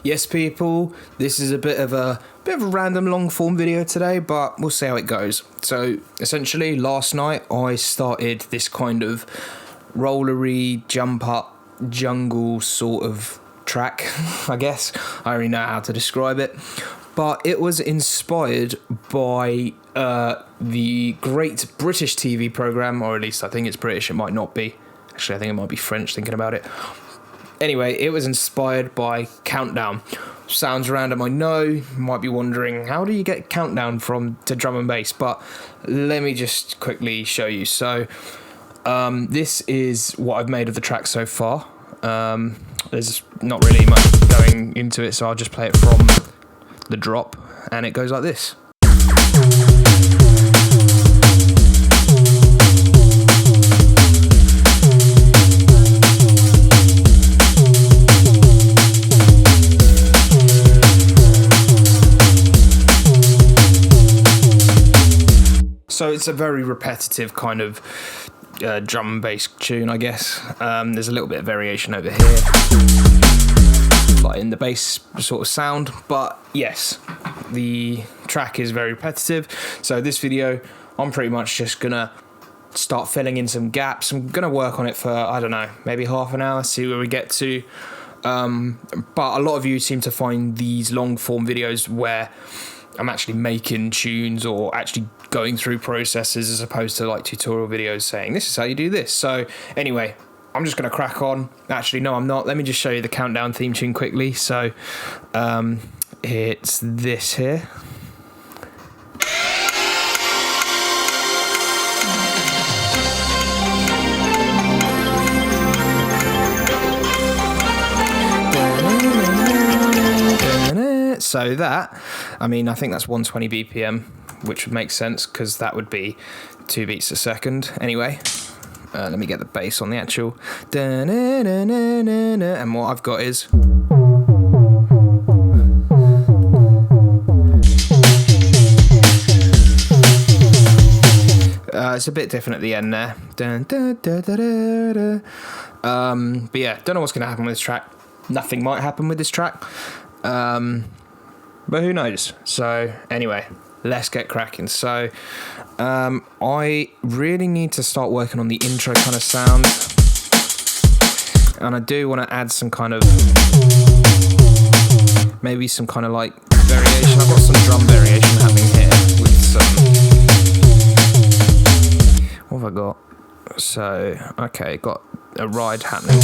Yes, people, this is a bit of a random long form video today, but we'll see how it goes. So essentially last night I started this kind of rollery jump up jungle sort of track. I guess I already know how to describe it, but it was inspired by the great British TV program, or at least I think it's British. It might not be. Actually, I think it might be French, thinking about it. Anyway, it was inspired by Countdown. Sounds random, I know. You might be wondering, how do you get Countdown to drum and bass? But let me just quickly show you. So this is what I've made of the track so far. There's not really much going into it, so I'll just play it from the drop, and it goes like this. So it's a very repetitive kind of drum and bass tune, I guess. There's a little bit of variation over here, like in the bass sort of sound. But yes, the track is very repetitive. So this video, I'm pretty much just gonna start filling in some gaps. I'm gonna work on it for, I don't know, maybe half an hour, see where we get to. But a lot of you seem to find these long form videos where I'm actually making tunes or actually going through processes, as opposed to like tutorial videos saying this is how you do this. So anyway, I'm just going to crack on. Actually, no, I'm not. Let me just show you the Countdown theme tune quickly. So it's this here. So that, I mean, I think that's 120 BPM, which would make sense because that would be 2 beats a second. Anyway, let me get the bass on the actual. And what I've got is. It's a bit different at the end there. But yeah, don't know what's going to happen with this track. Nothing might happen with this track. But who knows? So anyway, let's get cracking. So I really need to start working on the intro kind of sound, and I do want to add some kind of, maybe some kind of like variation. I've got some drum variation happening here with some, what have I got? So okay, got a ride happening.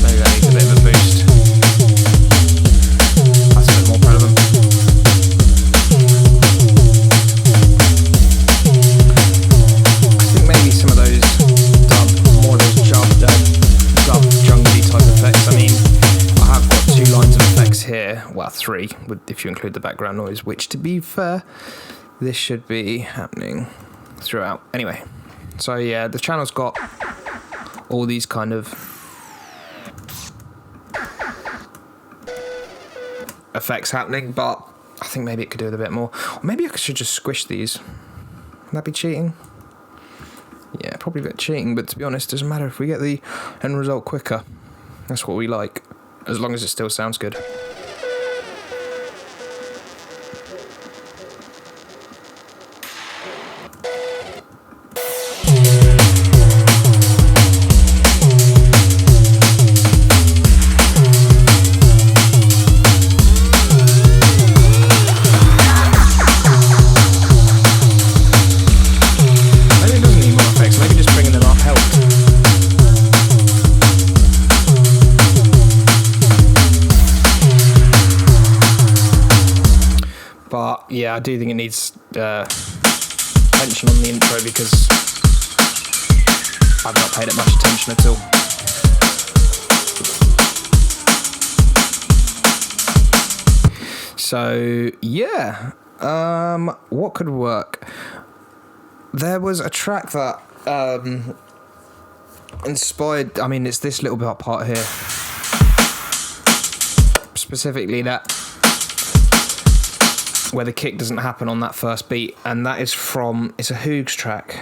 Maybe that needs a bit of a boost. Well, 3, if you include the background noise, which, to be fair, this should be happening throughout. Anyway, so yeah, the channel's got all these kind of effects happening, but I think maybe it could do with a bit more. Or maybe I should just squish these. Would that be cheating? Yeah, probably a bit cheating, but to be honest, it doesn't matter if we get the end result quicker. That's what we like, as long as it still sounds good. But yeah, I do think it needs attention on the intro, because I've not paid it much attention at all. So yeah, what could work? There was a track that inspired, I mean, it's this little bit part here, specifically that where the kick doesn't happen on that first beat, and that is from, it's a Hoogs track.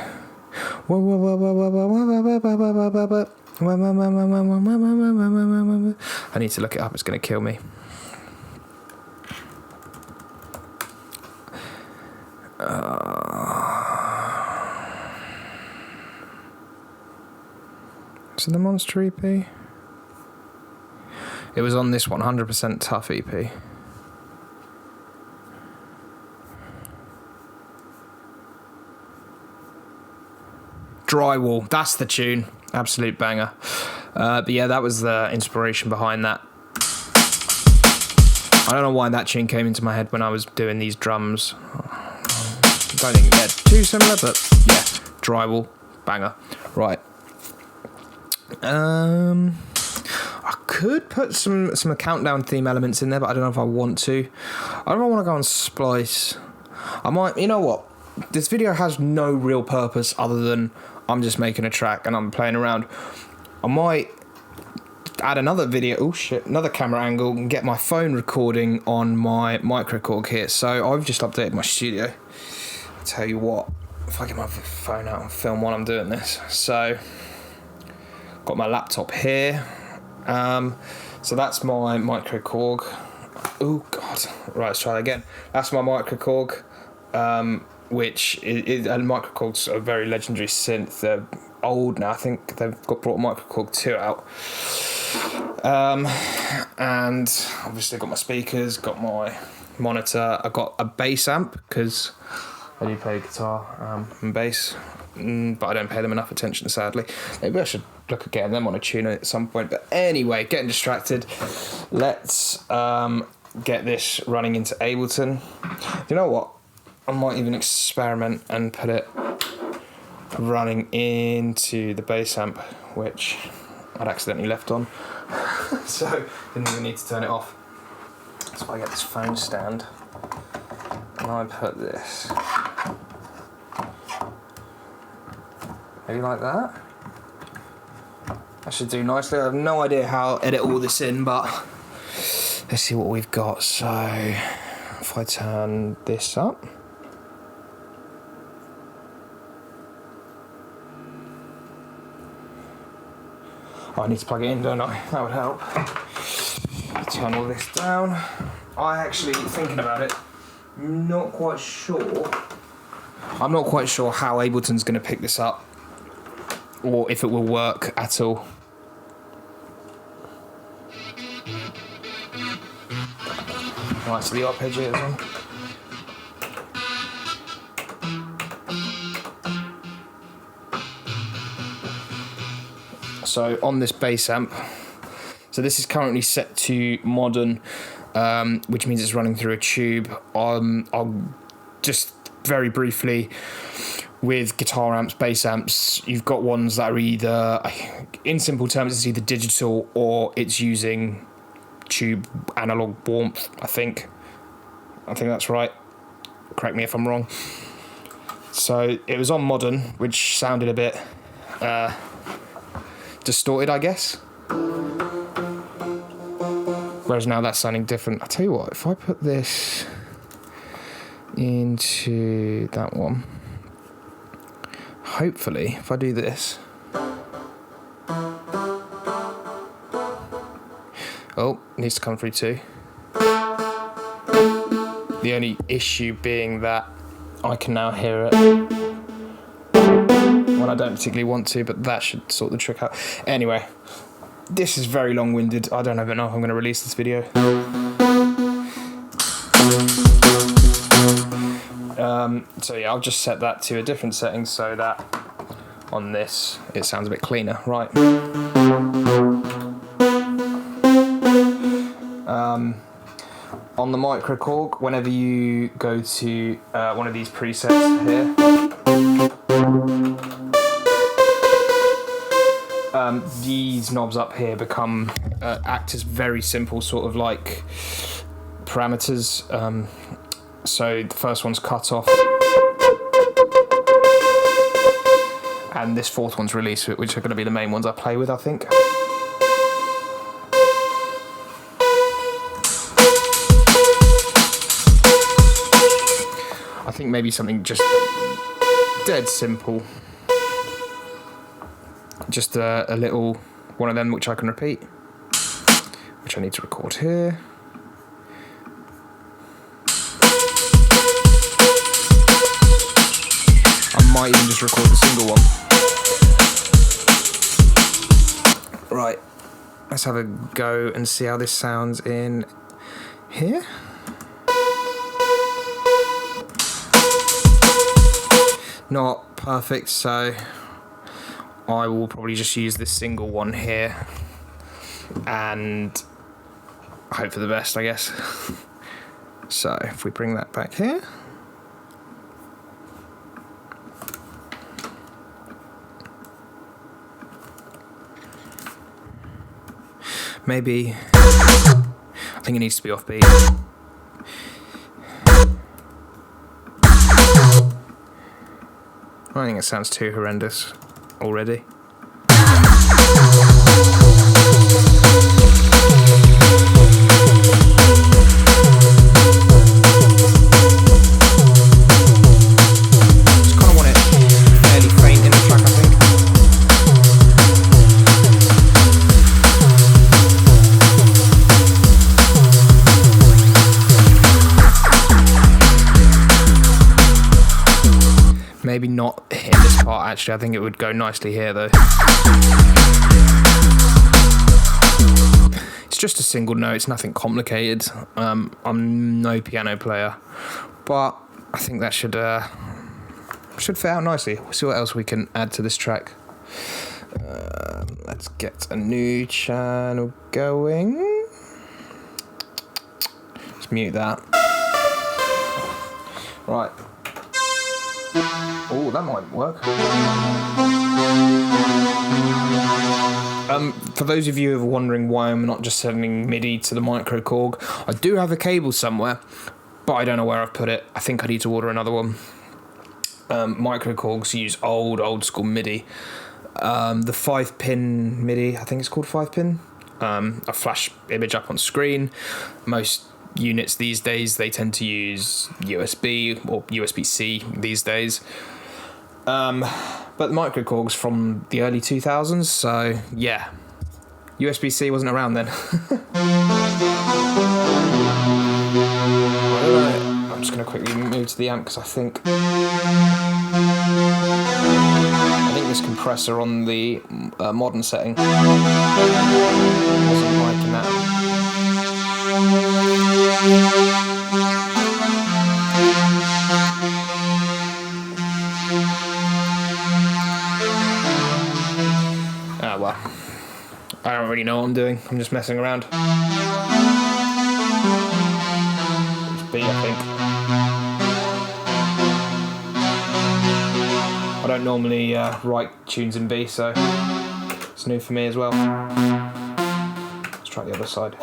I need to look it up. It's going to kill me. Is it the Monster EP? It was on this 100% Tough EP. Drywall, that's the tune. Absolute banger. But yeah, that was the inspiration behind that. I don't know why that tune came into my head when I was doing these drums. I don't think they're too similar, but yeah, Drywall, banger. Right. I could put some countdown theme elements in there, but I don't know if I want to. I don't want to go on Splice. I might, you know what? This video has no real purpose other than I'm just making a track and I'm playing around. I might add another video, another camera angle and get my phone recording on my Microkorg here. So I've just updated my studio. I'll tell you what, if I get my phone out and film while I'm doing this. So, got my laptop here. So that's my Microkorg. Oh God, right, let's try that again. That's my Microkorg, which is a Microkorg's a very legendary synth. They're old now. I think they've brought Microkorg 2 out. And obviously got my speakers, got my monitor. I got a bass amp because I do play guitar and bass, but I don't pay them enough attention, sadly. Maybe I should look at getting them on a tuner at some point. But anyway, getting distracted. Let's get this running into Ableton. You know what? I might even experiment and put it running into the bass amp, which I'd accidentally left on. So didn't even need to turn it off. So I get this phone stand and I put this maybe like that. That should do nicely. I have no idea how I'll edit all this in, but let's see what we've got. So if I turn this up, I need to plug it in, don't I? That would help. Turn all this down. I actually, thinking about it, I'm not quite sure how Ableton's going to pick this up, or if it will work at all. Right, so the arpeggiator's on. So on this bass amp, so this is currently set to modern, which means it's running through a tube. I'll just very briefly, with guitar amps, bass amps, you've got ones that are either, in simple terms, it's either digital or it's using tube analog warmth, I think that's right. Correct me if I'm wrong. So it was on modern, which sounded a bit distorted, I guess. Whereas now that's sounding different. I'll tell you what, if I put this into that one, hopefully, if I do this. Oh, it needs to come through too. The only issue being that I can now hear it when I don't particularly want to, but that should sort the trick out. Anyway, this is very long-winded. I don't even know if I'm going to release this video. So yeah, I'll just set that to a different setting so that on this it sounds a bit cleaner. Right. On the Microkorg, whenever you go to one of these presets here, these knobs up here become act as very simple sort of like parameters. So the first one's cut off, and this fourth one's release, which are going to be the main ones I play with, I think. I think maybe something just dead simple. Just a little one of them which I can repeat, which which I need to record here. I might even just record the single one. Right, let's have a go and see how this sounds in here. Not perfect, so I will probably just use this single one here and hope for the best, I guess. So if we bring that back here. Maybe, I think it needs to be offbeat. I don't think it sounds too horrendous already. Just kind of want it fairly faint in the track, I think. Maybe not in this part, actually. I think it would go nicely here, though. It's just a single note. It's nothing complicated. I'm no piano player, but I think that should fit out nicely. We'll see what else we can add to this track. Let's get a new channel going. Let's mute that. Right. Oh, that might work. For those of you who are wondering why I'm not just sending MIDI to the Microkorg, I do have a cable somewhere, but I don't know where I've put it. I think I need to order another one. Microkorgs use old school MIDI. The 5-pin MIDI, I think it's called 5-pin. A flash image up on screen. Most units these days, they tend to use USB or USB-C these days. But the Microkorg's from the early 2000s, so yeah. USB-C wasn't around then. I'm just going to quickly move to the amp because I think this compressor on the modern setting wasn't liking that. Ah, well, I don't really know what I'm doing. I'm just messing around. It's B, I think. I don't normally write tunes in B, so it's new for me as well. Let's try the other side.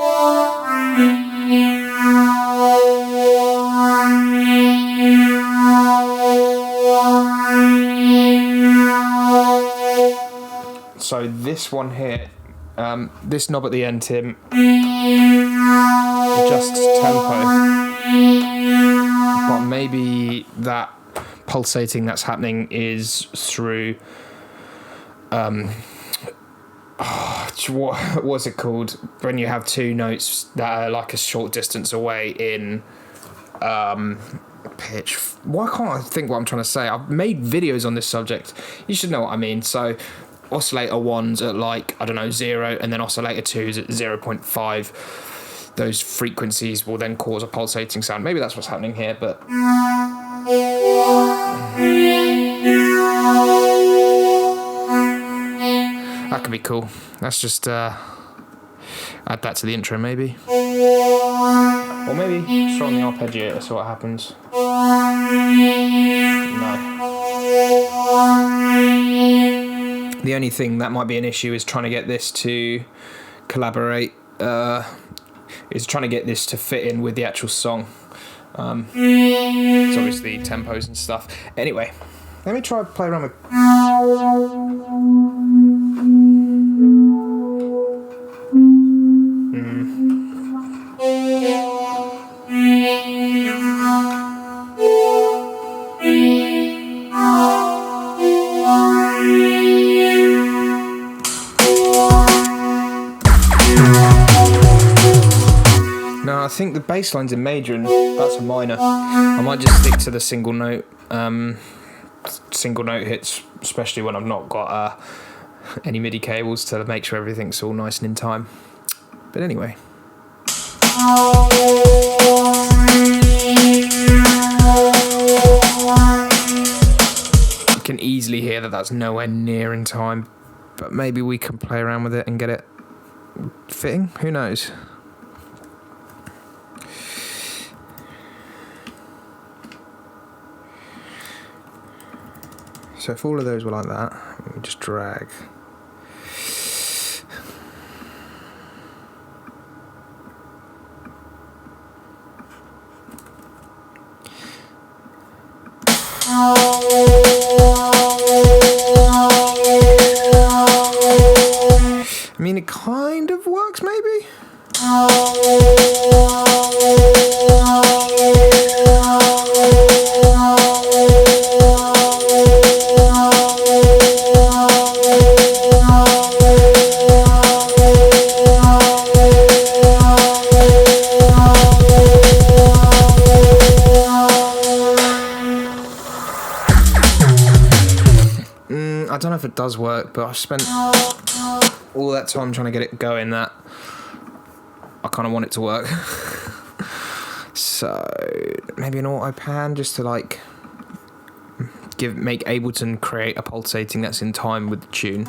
So this one here, this knob at the end, Tim, adjusts tempo, but maybe that pulsating that's happening is through what's it called when you have two notes that are like a short distance away in pitch. Why can't I think what I'm trying to say? I've made videos on this subject. You should know what I mean. So oscillator 1's at like, I don't know, 0, and then oscillator 2's at 0.5. Those frequencies will then cause a pulsating sound. Maybe that's what's happening here, but that could be cool. Let's just add that to the intro, maybe. Or maybe just throw on the arpeggiator, see what happens. No. The only thing that might be an issue is trying to get this to collaborate, is trying to get this to fit in with the actual song. It's obviously tempos and stuff. Anyway, let me try to play around with... No, I think the bass line's in major and that's a minor. I might just stick to the single note hits, especially when I've not got any MIDI cables, to make sure everything's all nice and in time. But anyway. You can easily hear that that's nowhere near in time, but maybe we can play around with it and get it fitting. Who knows? So if all of those were like that, we just drag. I mean, it kind of works, maybe? I don't know if it does work, but I've spent all that time trying to get it going that I kind of want it to work. So maybe an auto pan just to like make Ableton create a pulsating that's in time with the tune.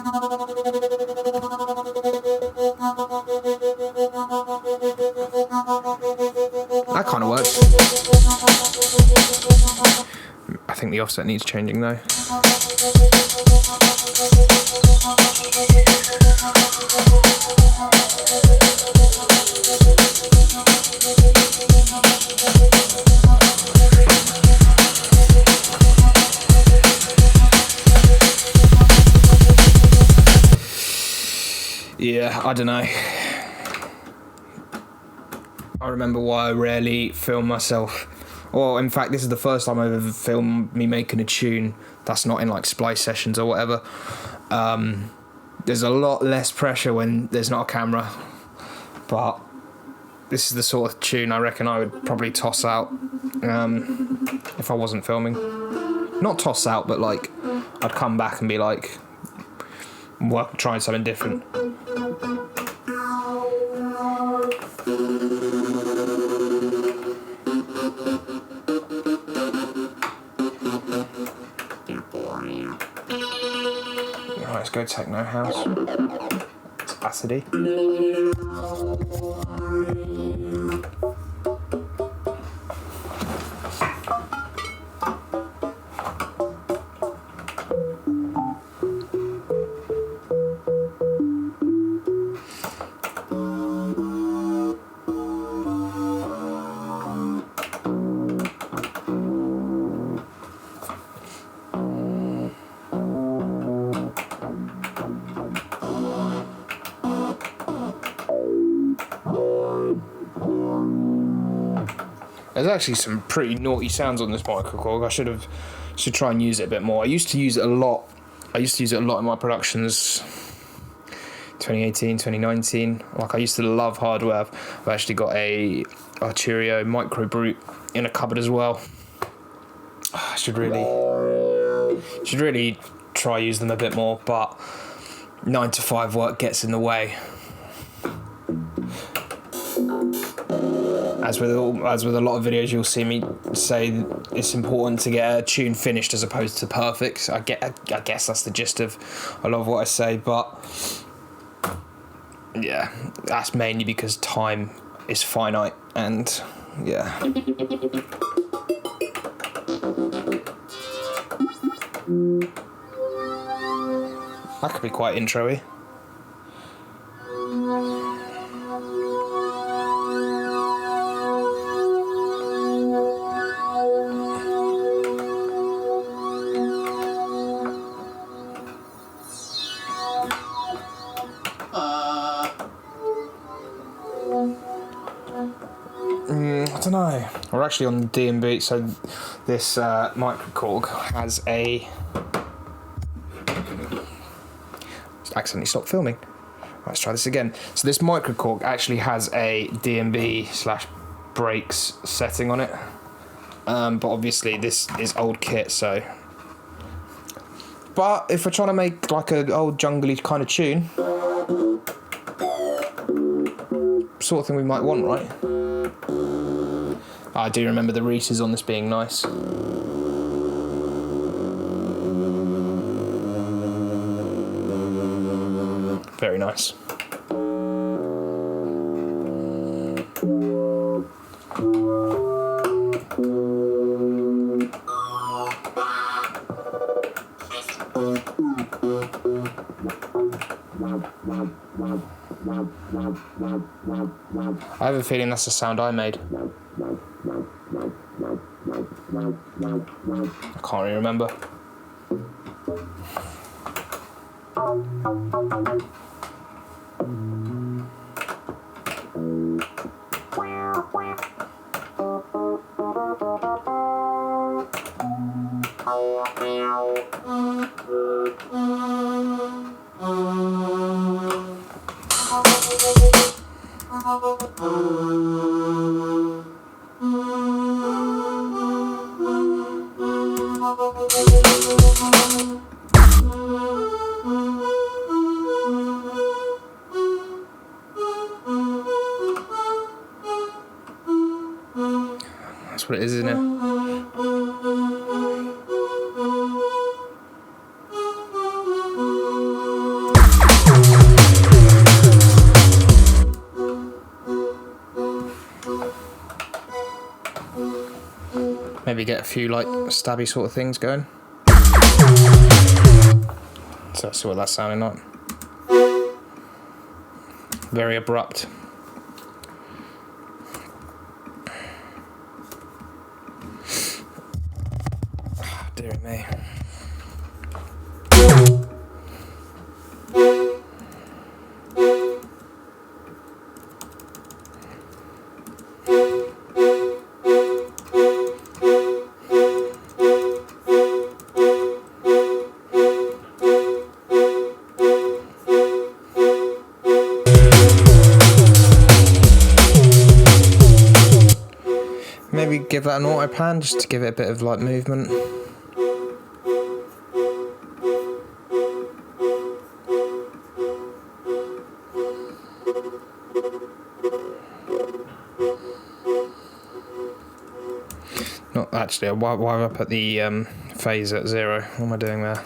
That kind of works. I think the offset needs changing though. Yeah, I don't know. I remember why I rarely film myself. Well, in fact, this is the first time I've ever filmed me making a tune that's not in like splice sessions or whatever. There's a lot less pressure when there's not a camera, but this is the sort of tune I reckon I would probably toss out if I wasn't filming. Not toss out, but like I'd come back and be like, trying something different. Right, let's go techno house. It's acidy. There's actually some pretty naughty sounds on this Microkorg. I should try and use it a bit more. I used to use it a lot. In my productions. 2018, 2019. Like I used to love hardware. I've actually got a Arturio Micro Brute in a cupboard as well. I should really try use them a bit more, but 9 to 5 work gets in the way. As with a lot of videos, you'll see me say it's important to get a tune finished as opposed to perfect. I guess that's the gist of a lot of what I say, but yeah, that's mainly because time is finite, and yeah. That could be quite intro-y. I don't know. We're actually on D&B, so this Microkorg has a... Just accidentally stopped filming. Let's try this again. So this Microkorg actually has a DMB/brakes setting on it. But obviously this is old kit, so... But if we're trying to make like an old jungly kind of tune, sort of thing we might want, right? I do remember the Reese's on this being nice. Very nice. I have a feeling that's the sound I made. I can't really remember. That's what it is, isn't it? Maybe get a few like stabby sort of things going. So that's what that's sounding like. Very abrupt. Dear me. Maybe give that an auto pan just to give it a bit of like movement. Not actually, why have I put the phase at 0? What am I doing there?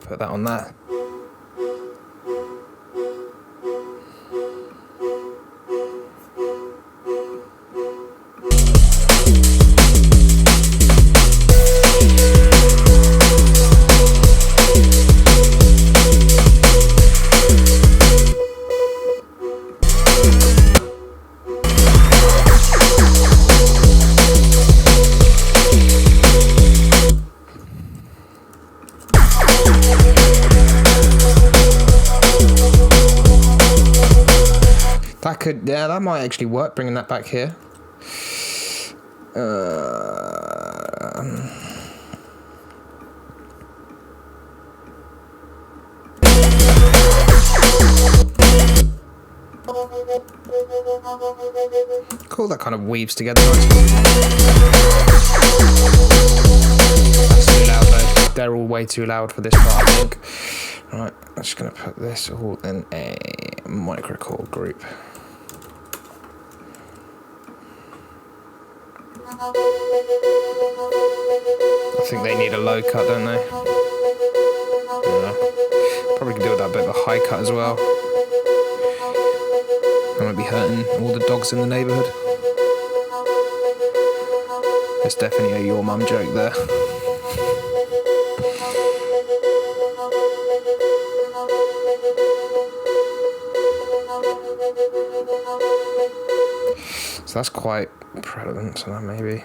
Put that on that. Yeah, that might actually work, bringing that back here. Cool, that kind of weaves together nicely. That's too loud though. They're all way too loud for this part, I think. Right, I'm just going to put this all in a Microkorg group. I think they need a low cut, don't they? Yeah. Probably can do with that bit of a high cut as well. I might be hurting all the dogs in the neighbourhood. There's definitely a your mum joke there. So that's quite prevalent, so that maybe.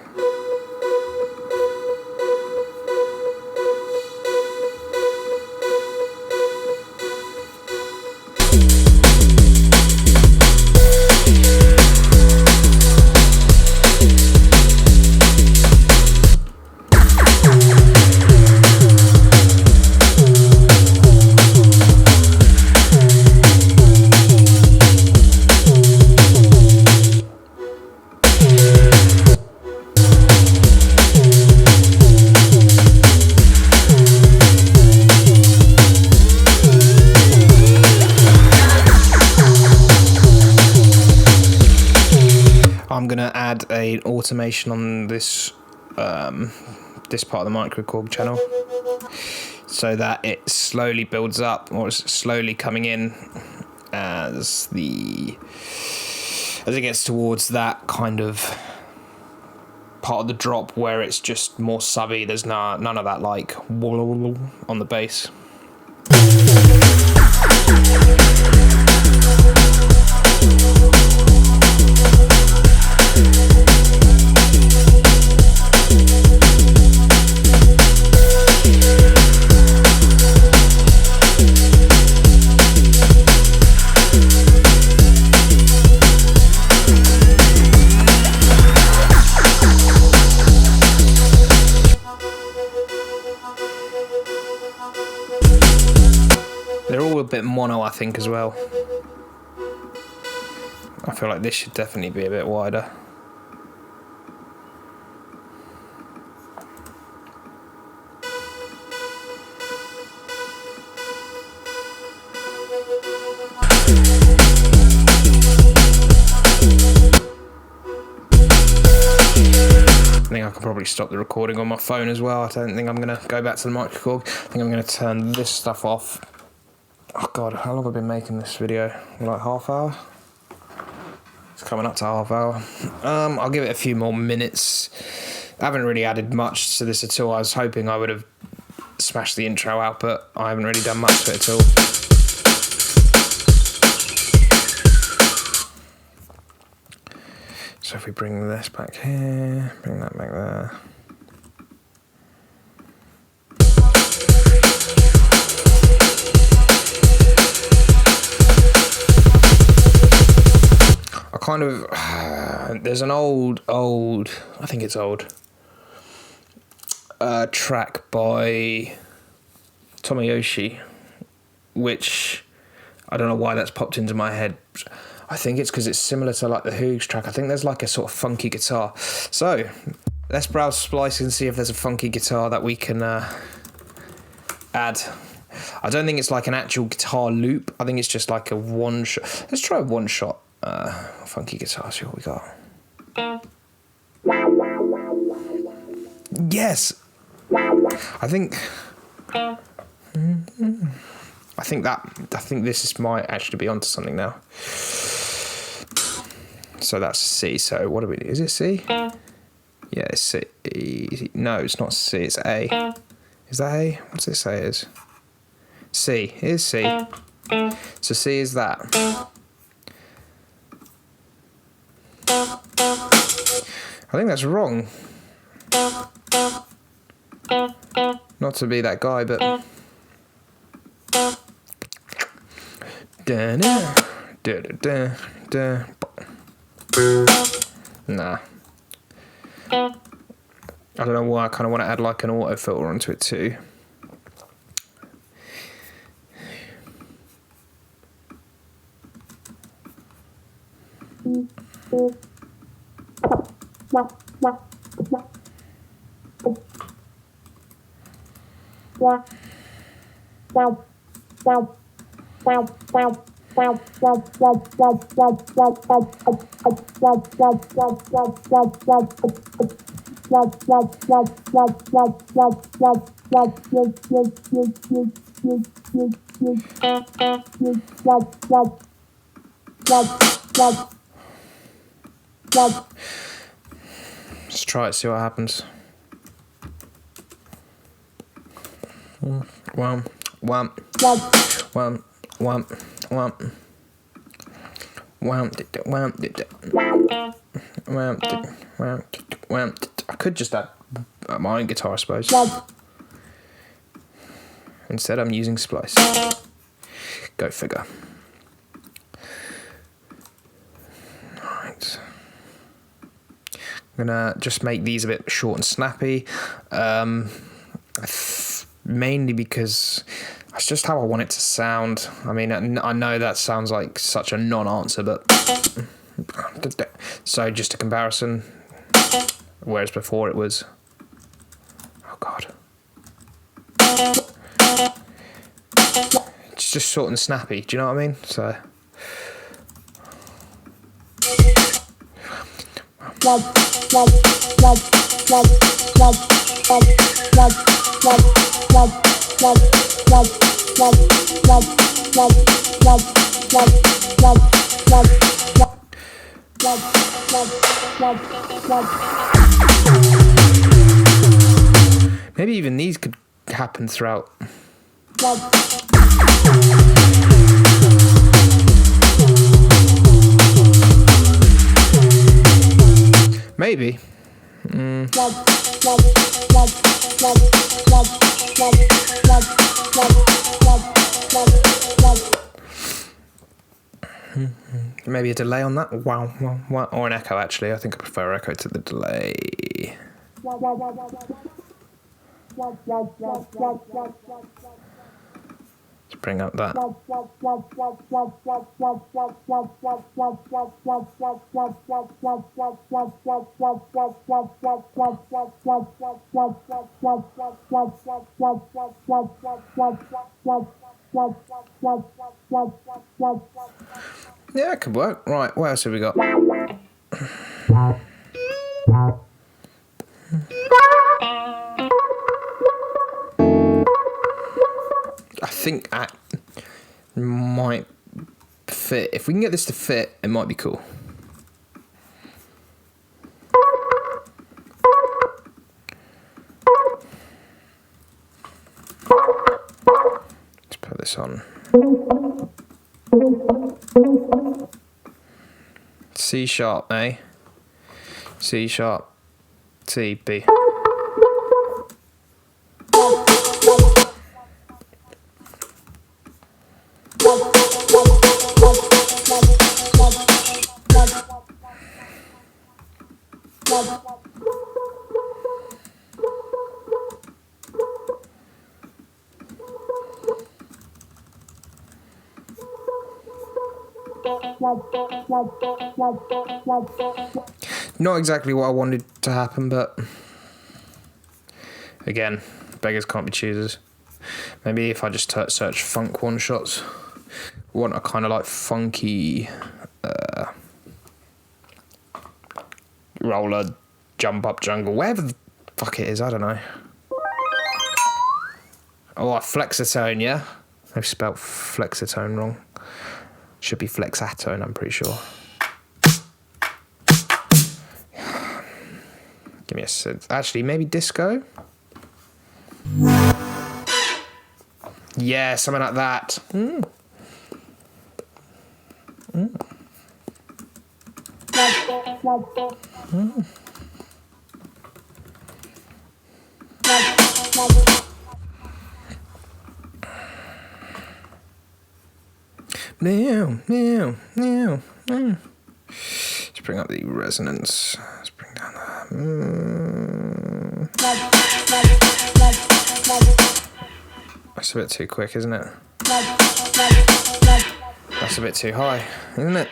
add an automation on this this part of the Microkorg channel, so that it slowly builds up, or it's slowly coming in as it gets towards that kind of part of the drop where it's just more subby. There's none of that like on the bass. They're all a bit mono, I think, as well. I feel like this should definitely be a bit wider. I think I could probably stop the recording on my phone as well. I don't think I'm going to go back to the Microkorg. I think I'm going to turn this stuff off. Oh god, how long have I been making this video? Like half hour? It's coming up to half hour. I'll give it a few more minutes. I haven't really added much to this at all. I was hoping I would have smashed the intro out, but I haven't really done much to it at all. So if we bring this back here, bring that back there. Kind of, there's an old, I think it's old, track by Tomoyoshi, which I don't know why that's popped into my head. I think it's because it's similar to like the Hoogs track. I think there's like a sort of funky guitar. So let's browse Splice and see if there's a funky guitar that we can add. I don't think it's like an actual guitar loop. I think it's just like a one shot. Let's try a one shot. Funky guitar, see what we got. Yes! I think this might actually be onto something now. So that's C. So what do we do? Is it C? Yeah, it's C. No, it's not C, it's A. Is that A? What does it say it is? C. It is C. So C is that. I think that's wrong. Not to be that guy, but nah. I don't know why. I kind of want to add like an auto filter onto it too. Let's try it, see what happens. I could just add my own guitar, I suppose. Instead, I'm using Splice. Go figure. Alright. I'm gonna just make these a bit short and snappy. Mainly because that's just how I want it to sound. I mean, I know that sounds like such a non-answer, but so just a comparison. Whereas before it was, oh god, it's just short and snappy. Do you know what I mean? So Maybe even these could happen throughout. Maybe. Maybe a delay on that. Wow, wow, wow. Or an echo, actually. I think I prefer echo to the delay. Let's bring up that. Yeah, it could work. Right, what else have we got? I think that might fit. If we can get this to fit, it might be cool. Let's put this on. C sharp, A. C sharp, C, B. Not exactly what I wanted to happen, but again, beggars can't be choosers. Maybe if I just search funk one shots, want a kind of like funky roller jump up jungle, wherever the fuck it is, I don't know. Oh, a flexatone, yeah? I've spelt flexatone wrong. Should be flexatone, I'm pretty sure. Give me a sense. Actually, maybe disco? Yeah, something like that. Let's bring up the resonance. Let's bring down the. That's a bit too quick, isn't it? That's a bit too high, isn't it?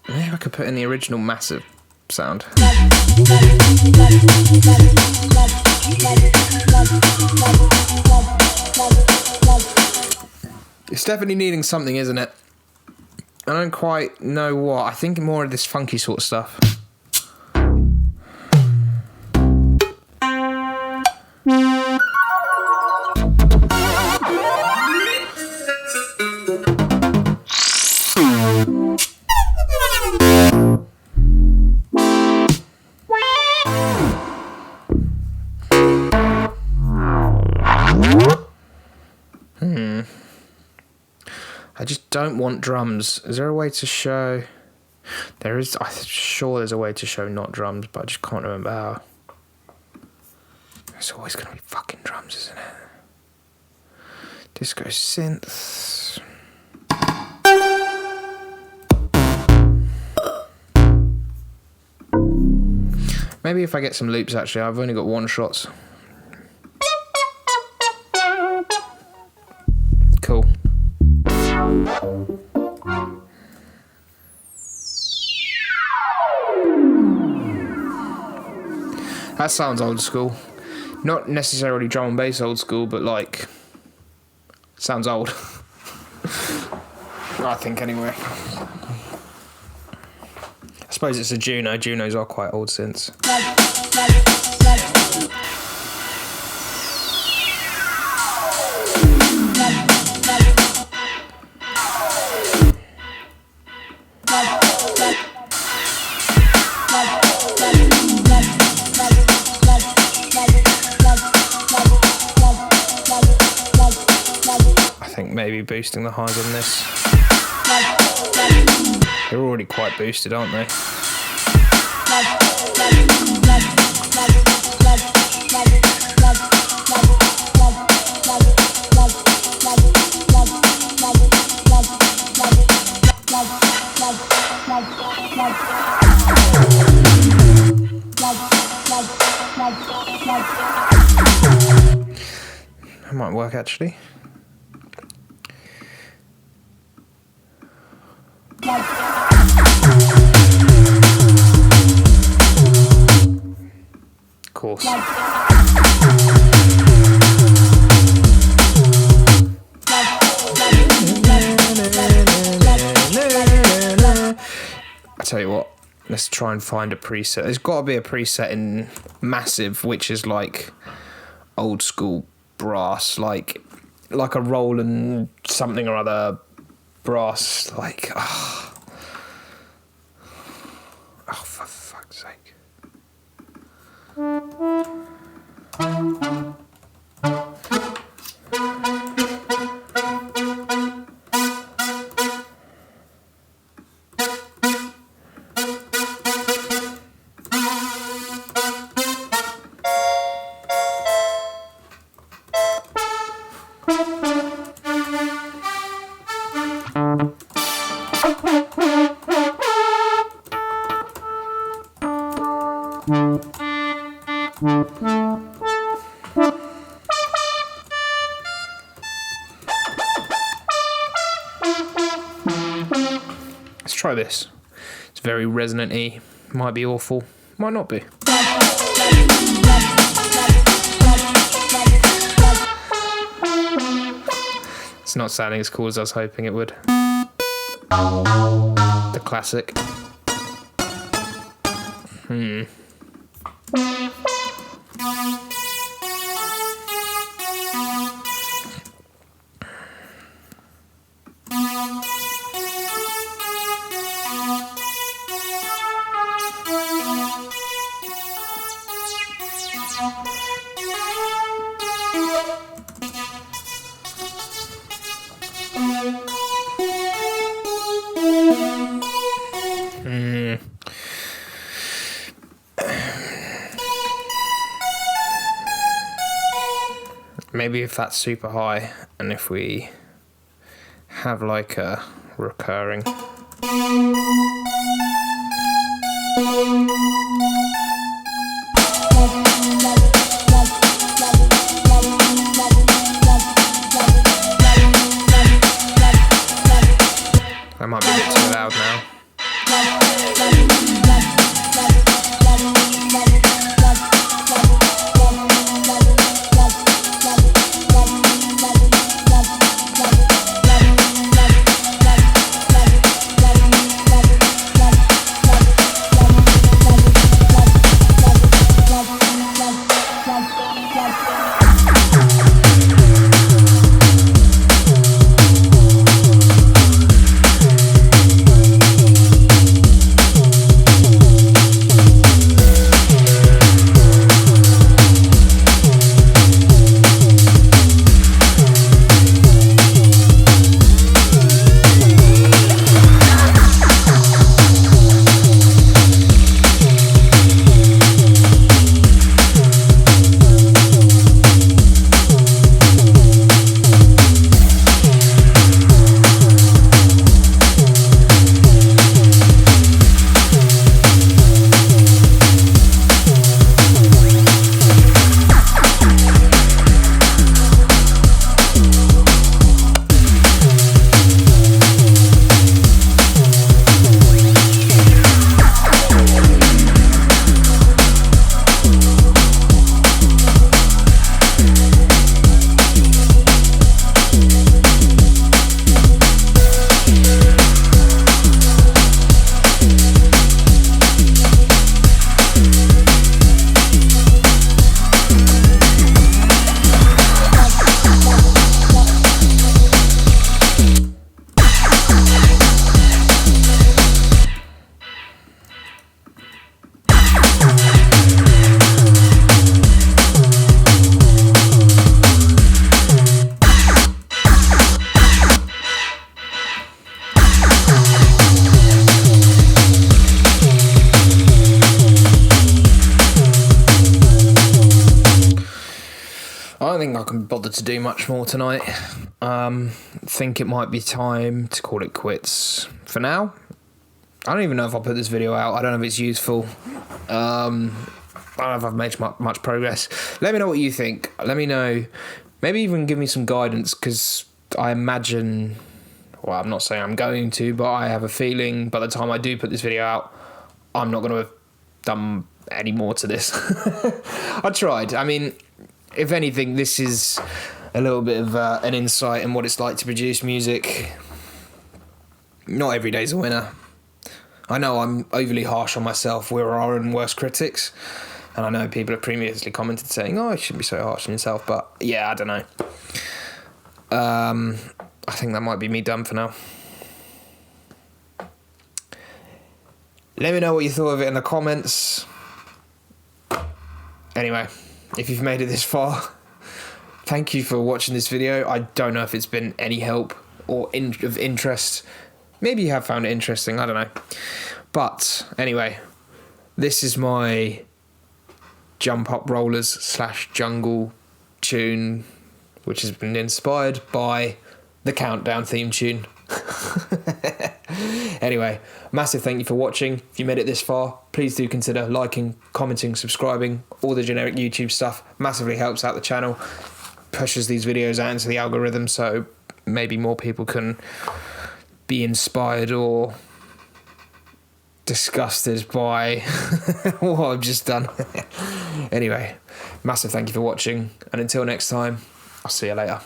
Maybe I could put in the original massive sound. It's definitely needing something, isn't it? I don't quite know what. I think more of this funky sort of stuff. I just don't want drums. Is there a way to show? There is. I'm sure there's a way to show not drums, but I just can't remember how. It's always going to be fucking drums, isn't it? Disco synths. Maybe if I get some loops, actually. I've only got one shots. Cool. That sounds old school. Not necessarily drum and bass old school, but like, sounds old. I think anyway. I suppose it's a Juno. Junos are quite old synths. I think maybe boosting the highs on this. They're already quite boosted, aren't they? That might work actually. Of course. I tell you what, let's try and find a preset. There's got to be a preset in Massive, which is like old school brass, like a Roland something or other brass, like oh for fuck's sake. Let's try this. It's very resonant-y. Might be awful. Might not be. It's not sounding as cool as I was hoping it would. The classic. Maybe if that's super high, and if we have like a recurring. That might be a bit too loud now. think I can be bothered to do much more tonight. Think it might be time to call it quits for now. I don't even know if I'll put this video out. I don't know if it's useful. I don't know if I've made much progress. Let me know what you think. Let me know. Maybe even give me some guidance, because I imagine... Well, I'm not saying I'm going to, but I have a feeling by the time I do put this video out, I'm not going to have done any more to this. I tried. I mean, if anything, this is a little bit of an insight in what it's like to produce music. Not every day's a winner. I know I'm overly harsh on myself. We're our own worst critics. And I know people have previously commented saying, oh, you shouldn't be so harsh on yourself. But yeah, I don't know. I think that might be me done for now. Let me know what you thought of it in the comments. Anyway, if you've made it this far, thank you for watching this video. I don't know if it's been any help or of interest. Maybe you have found it interesting, I don't know. But anyway, this is my jump up rollers / jungle tune, which has been inspired by the Countdown theme tune. Anyway, massive thank you for watching. If you made it this far, please do consider liking, commenting, subscribing. All the generic YouTube stuff massively helps out the channel, pushes these videos out into the algorithm, so maybe more people can be inspired or disgusted by what I've just done. Anyway, massive thank you for watching, and until next time, I'll see you later.